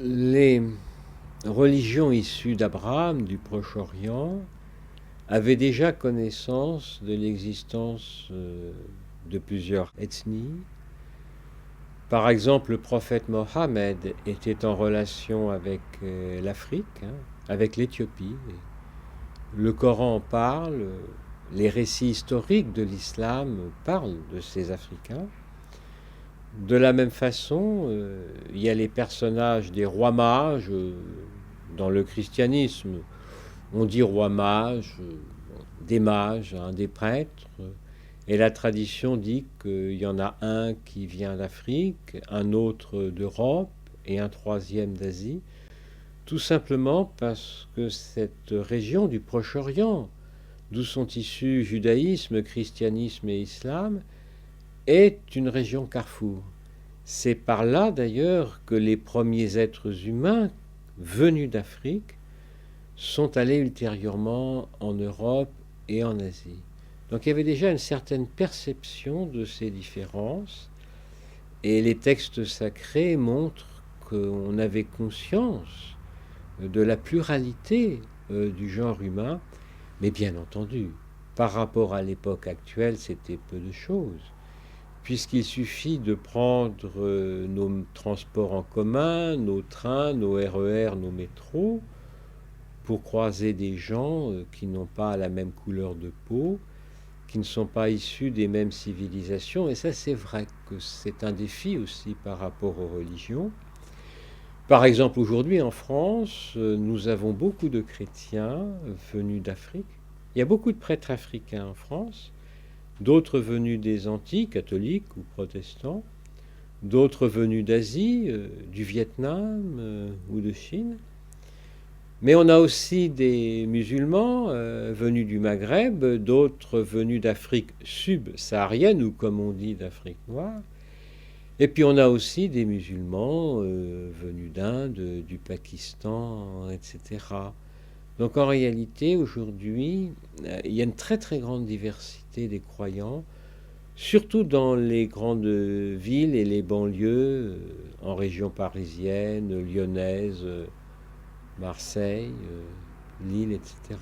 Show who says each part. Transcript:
Speaker 1: Les religions issues d'Abraham, du Proche-Orient, avaient déjà connaissance de l'existence de plusieurs ethnies. Par exemple, le prophète Mohammed était en relation avec l'Afrique, avec l'Éthiopie. Le Coran en parle, les récits historiques de l'islam parlent de ces Africains. De la même façon, il y a les personnages des rois mages dans le christianisme. On dit rois mages, des mages, des prêtres. Et la tradition dit qu'il y en a un qui vient d'Afrique, un autre d'Europe et un troisième d'Asie. Tout simplement parce que cette région du Proche-Orient, d'où sont issus judaïsme, christianisme et islam, est une région carrefour. C'est par là d'ailleurs que les premiers êtres humains venus d'Afrique sont allés ultérieurement en Europe et en Asie. Donc il y avait déjà une certaine perception de ces différences, et les textes sacrés montrent qu'on avait conscience de la pluralité du genre humain, mais bien entendu, par rapport à l'époque actuelle, c'était peu de choses, puisqu'il suffit de prendre nos transports en commun, nos trains, nos RER, nos métros, pour croiser des gens qui n'ont pas la même couleur de peau, qui ne sont pas issus des mêmes civilisations. Et ça, c'est vrai que c'est un défi aussi par rapport aux religions. Par exemple, aujourd'hui en France, nous avons beaucoup de chrétiens venus d'Afrique. Il y a beaucoup de prêtres africains en France, d'autres venus des Antilles, catholiques ou protestants, d'autres venus d'Asie, du Vietnam ou de Chine. Mais on a aussi des musulmans venus du Maghreb, d'autres venus d'Afrique subsaharienne, ou comme on dit d'Afrique noire. Et puis on a aussi des musulmans venus d'Inde, du Pakistan, etc. Donc en réalité, aujourd'hui, il y a une très très grande diversité des croyants, surtout dans les grandes villes et les banlieues, en région parisienne, lyonnaise, Marseille, Lille, etc.